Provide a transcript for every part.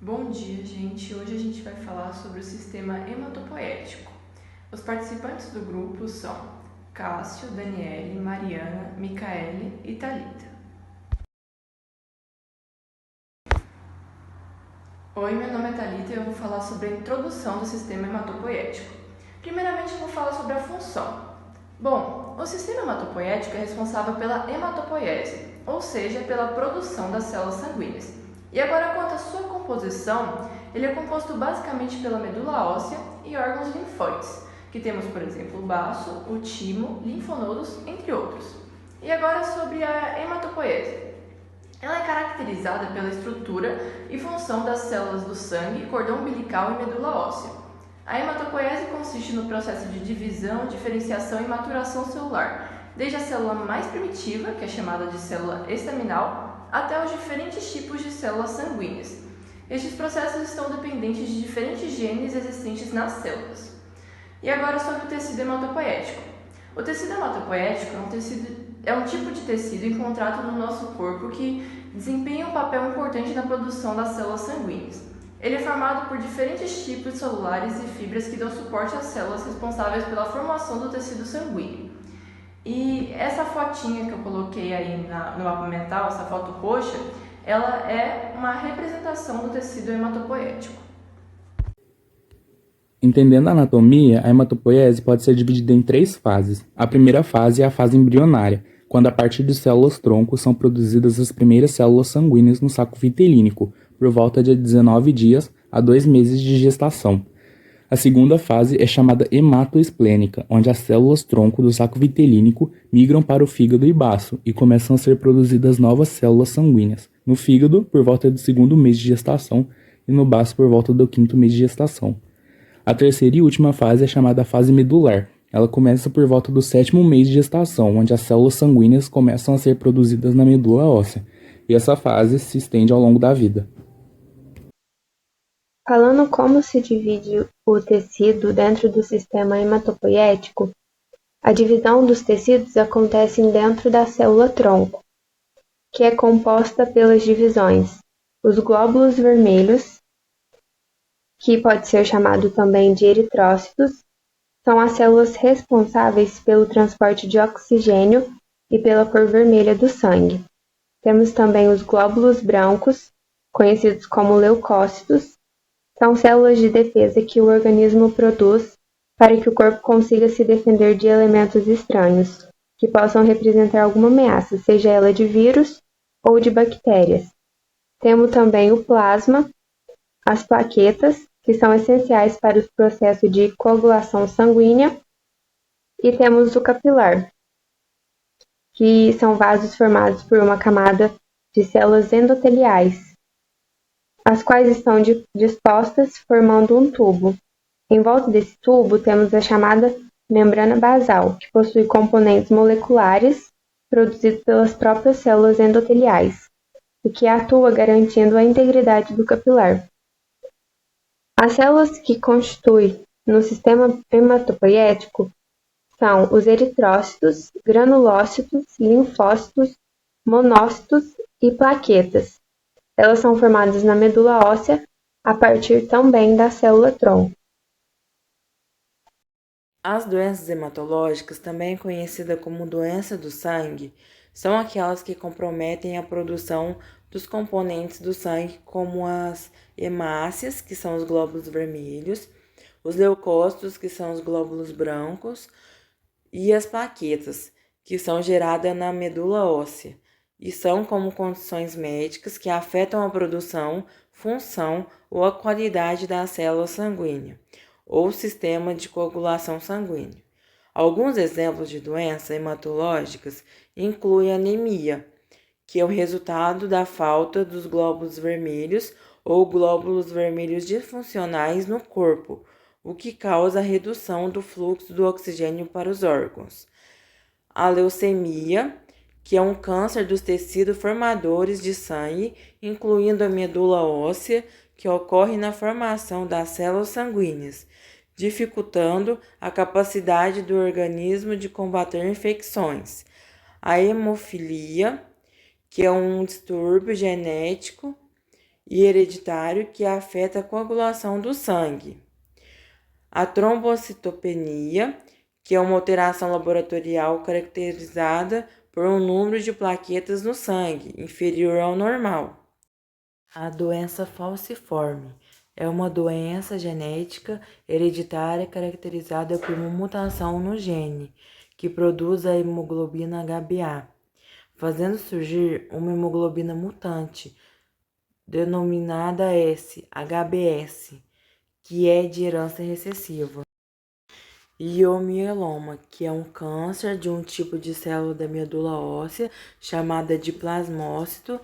Bom dia, gente. Hoje a gente vai falar sobre o sistema hematopoético. Os participantes do grupo são Cássio, Daniele, Mariana, Micaele e Thalita. Oi, meu nome é Thalita e eu vou falar sobre a introdução do sistema hematopoético. Primeiramente, eu vou falar sobre a função. Bom, o sistema hematopoético é responsável pela hematopoiese, ou seja, pela produção das células sanguíneas. E agora, quanto à sua composição, ele é composto basicamente pela medula óssea e órgãos linfóides, que temos, por exemplo, o baço, o timo, linfonodos, entre outros. E agora sobre a hematopoiese. Ela é caracterizada pela estrutura e função das células do sangue, cordão umbilical e medula óssea. A hematopoiese consiste no processo de divisão, diferenciação e maturação celular, desde a célula mais primitiva, que é chamada de célula estaminal, até os diferentes tipos de células sanguíneas. Estes processos estão dependentes de diferentes genes existentes nas células. E agora sobre o tecido hematopoético. O tecido hematopoético é um tipo de tecido encontrado no nosso corpo que desempenha um papel importante na produção das células sanguíneas. Ele é formado por diferentes tipos celulares e fibras que dão suporte às células responsáveis pela formação do tecido sanguíneo. E essa fotinha que eu coloquei aí no mapa mental, essa foto roxa, ela é uma representação do tecido hematopoético. Entendendo a anatomia, a hematopoiese pode ser dividida em 3 fases. A primeira fase é a fase embrionária, quando a partir de células-tronco são produzidas as primeiras células sanguíneas no saco vitelínico, por volta de 19 dias a 2 meses de gestação. A segunda fase é chamada hematoesplênica, onde as células-tronco do saco vitelínico migram para o fígado e baço e começam a ser produzidas novas células sanguíneas, no fígado por volta do segundo mês de gestação e no baço por volta do quinto mês de gestação. A terceira e última fase é chamada fase medular. Ela começa por volta do sétimo mês de gestação, onde as células sanguíneas começam a ser produzidas na medula óssea, e essa fase se estende ao longo da vida. Falando como se divide o tecido dentro do sistema hematopoético, a divisão dos tecidos acontece dentro da célula-tronco, que é composta pelas divisões: os glóbulos vermelhos, que pode ser chamado também de eritrócitos, são as células responsáveis pelo transporte de oxigênio e pela cor vermelha do sangue. Temos também os glóbulos brancos, conhecidos como leucócitos, são células de defesa que o organismo produz para que o corpo consiga se defender de elementos estranhos, que possam representar alguma ameaça, seja ela de vírus ou de bactérias. Temos também o plasma, as plaquetas, que são essenciais para o processo de coagulação sanguínea, e temos o capilar, que são vasos formados por uma camada de células endoteliais, as quais estão dispostas formando um tubo. Em volta desse tubo temos a chamada membrana basal, que possui componentes moleculares produzidos pelas próprias células endoteliais, e que atua garantindo a integridade do capilar. As células que constituem no sistema hematopoético são os eritrócitos, granulócitos, linfócitos, monócitos e plaquetas. Elas são formadas na medula óssea a partir também da célula-tronco. As doenças hematológicas, também conhecidas como doença do sangue, são aquelas que comprometem a produção dos componentes do sangue, como as hemácias, que são os glóbulos vermelhos, os leucócitos, que são os glóbulos brancos, e as plaquetas, que são geradas na medula óssea, e são como condições médicas que afetam a produção, função ou a qualidade da célula sanguínea ou sistema de coagulação sanguínea. Alguns exemplos de doenças hematológicas incluem anemia, que é o resultado da falta dos glóbulos vermelhos ou glóbulos vermelhos disfuncionais no corpo, o que causa a redução do fluxo do oxigênio para os órgãos. A leucemia, que é um câncer dos tecidos formadores de sangue, incluindo a medula óssea, que ocorre na formação das células sanguíneas, dificultando a capacidade do organismo de combater infecções. A hemofilia, que é um distúrbio genético e hereditário que afeta a coagulação do sangue. A trombocitopenia, que é uma alteração laboratorial caracterizada por um número de plaquetas no sangue inferior ao normal. A doença falciforme é uma doença genética hereditária caracterizada por uma mutação no gene que produz a hemoglobina HbA, fazendo surgir uma hemoglobina mutante, denominada HbS, que é de herança recessiva. E o mieloma, que é um câncer de um tipo de célula da medula óssea chamada de plasmócito,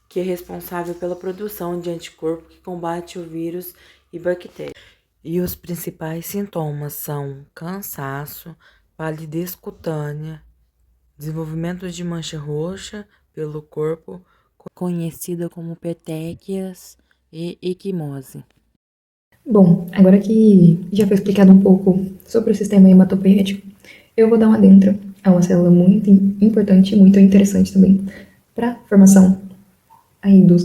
que é responsável pela produção de anticorpo que combate o vírus e bactérias. E os principais sintomas são cansaço, palidez cutânea, desenvolvimento de mancha roxa pelo corpo, conhecida como petequias e equimose. Bom, agora que já foi explicado um pouco sobre o sistema hematopoético, eu vou dar uma adentro a uma célula muito importante e muito interessante também para a formação aí do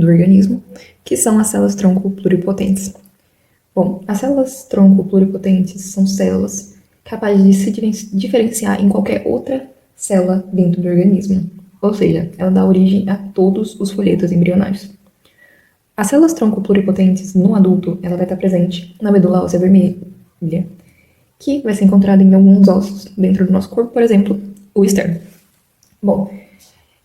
organismo, que são as células tronco pluripotentes. Bom, as células tronco pluripotentes são células capazes de se diferenciar em qualquer outra célula dentro do organismo, ou seja, ela dá origem a todos os folhetos embrionários. As células tronco pluripotentes no adulto, ela vai estar presente na medula óssea vermelha, que vai ser encontrada em alguns ossos dentro do nosso corpo, por exemplo, o externo. Bom,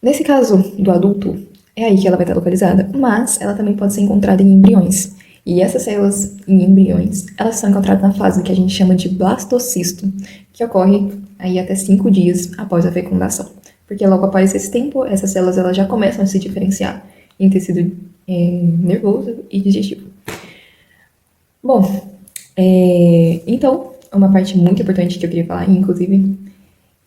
nesse caso do adulto, é aí que ela vai estar localizada, mas ela também pode ser encontrada em embriões. E essas células em embriões, elas são encontradas na fase que a gente chama de blastocisto, que ocorre aí até 5 dias após a fecundação. Porque logo após esse tempo, essas células elas já começam a se diferenciar em tecido nervoso e digestivo. Bom, então, uma parte muito importante que eu queria falar, inclusive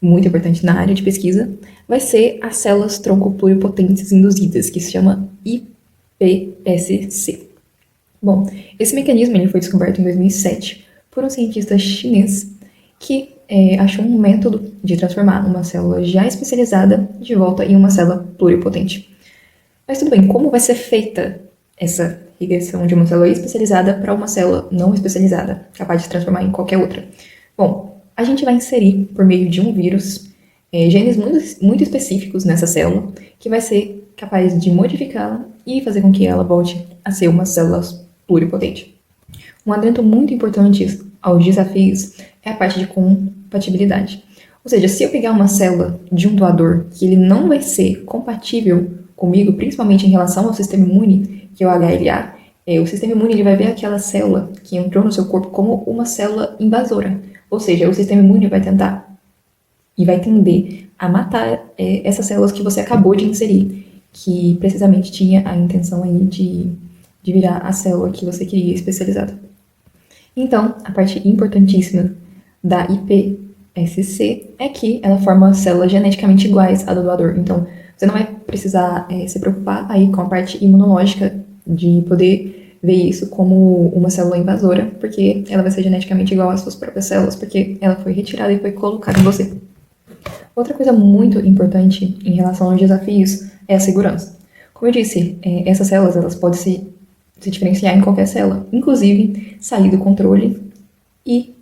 muito importante na área de pesquisa, vai ser as células tronco pluripotentes induzidas, que se chama iPSC. Bom, esse mecanismo ele foi descoberto em 2007 por um cientista chinês que achou um método de transformar uma célula já especializada de volta em uma célula pluripotente. Mas tudo bem, como vai ser feita essa regressão de uma célula especializada para uma célula não especializada, capaz de se transformar em qualquer outra? Bom, a gente vai inserir, por meio de um vírus, genes muito específicos nessa célula, que vai ser capaz de modificá-la e fazer com que ela volte a ser uma célula pluripotente. Um adendo muito importante aos desafios é a parte de compatibilidade. Ou seja, se eu pegar uma célula de um doador que ele não vai ser compatível comigo, principalmente em relação ao sistema imune, que é o HLA, o sistema imune ele vai ver aquela célula que entrou no seu corpo como uma célula invasora. Ou seja, o sistema imune vai tentar e vai tender a matar essas células que você acabou de inserir, que precisamente tinha a intenção aí de virar a célula que você queria especializada. Então, a parte importantíssima da iPSC é que ela forma células geneticamente iguais à do doador. Então, você não vai precisar se preocupar aí com a parte imunológica de poder ver isso como uma célula invasora, porque ela vai ser geneticamente igual às suas próprias células, porque ela foi retirada e foi colocada em você. Outra coisa muito importante em relação aos desafios é a segurança. Como eu disse, essas células elas podem se diferenciar em qualquer célula, inclusive sair do controle e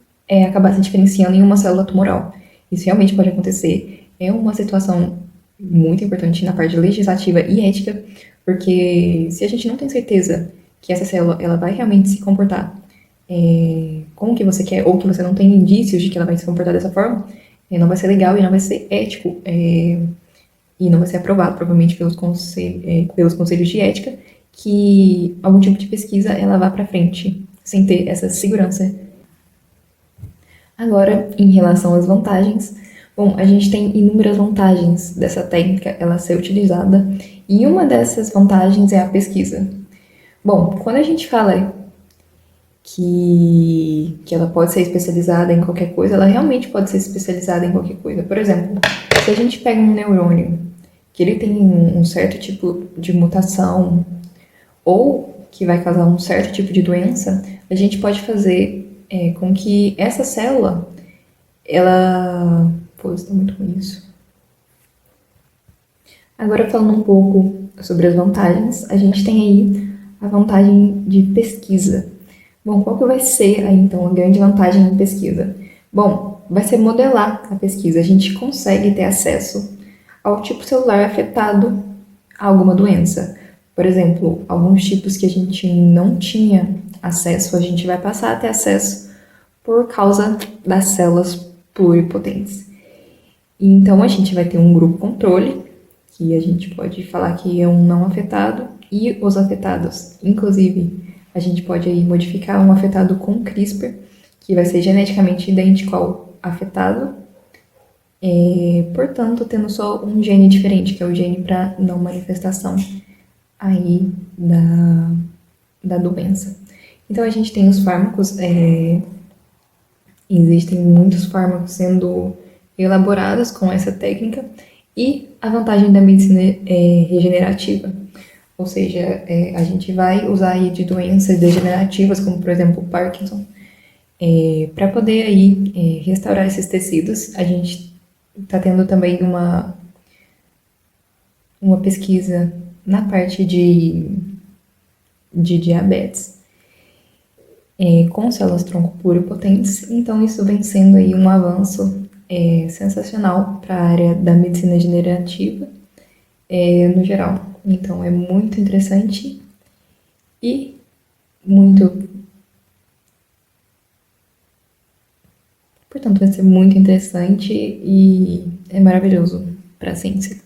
acabar se diferenciando em uma célula tumoral. Isso realmente pode acontecer. É uma situação muito importante na parte legislativa e ética, porque se a gente não tem certeza que essa célula ela vai realmente se comportar como que você quer, ou que você não tem indícios de que ela vai se comportar dessa forma, não vai ser legal e não vai ser ético, e não vai ser aprovado, provavelmente, pelos conselhos de ética, que algum tipo de pesquisa ela vá para frente, sem ter essa segurança. Agora, em relação às vantagens, bom, a gente tem inúmeras vantagens dessa técnica ela ser utilizada, e uma dessas vantagens é a pesquisa. Bom, quando a gente fala que ela pode ser especializada em qualquer coisa, ela realmente pode ser especializada em qualquer coisa. Por exemplo, se a gente pega um neurônio que ele tem um certo tipo de mutação ou que vai causar um certo tipo de doença, a gente pode fazer com que essa célula, ela... Pô, está muito ruim isso. Agora falando um pouco sobre as vantagens, a gente tem aí a vantagem de pesquisa. Bom, qual que vai ser aí, então, a grande vantagem em pesquisa? Bom, vai ser modelar a pesquisa. A gente consegue ter acesso ao tipo celular afetado a alguma doença. Por exemplo, alguns tipos que a gente não tinha acesso, a gente vai passar a ter acesso por causa das células pluripotentes. Então, a gente vai ter um grupo controle, que a gente pode falar que é um não afetado, e os afetados. Inclusive, a gente pode aí modificar um afetado com CRISPR, que vai ser geneticamente idêntico ao afetado, portanto, tendo só um gene diferente, que é o gene para não manifestação aí da doença. Então, a gente tem os fármacos, existem muitos fármacos sendo elaborados com essa técnica, e a vantagem da medicina regenerativa, ou seja, a gente vai usar aí de doenças degenerativas, como por exemplo o Parkinson, para poder aí restaurar esses tecidos. A gente está tendo também uma pesquisa na parte de diabetes, com células-tronco pluripotentes, então isso vem sendo aí um avanço sensacional para a área da medicina regenerativa no geral. Então é muito interessante e muito... Portanto, vai ser muito interessante e é maravilhoso para a ciência.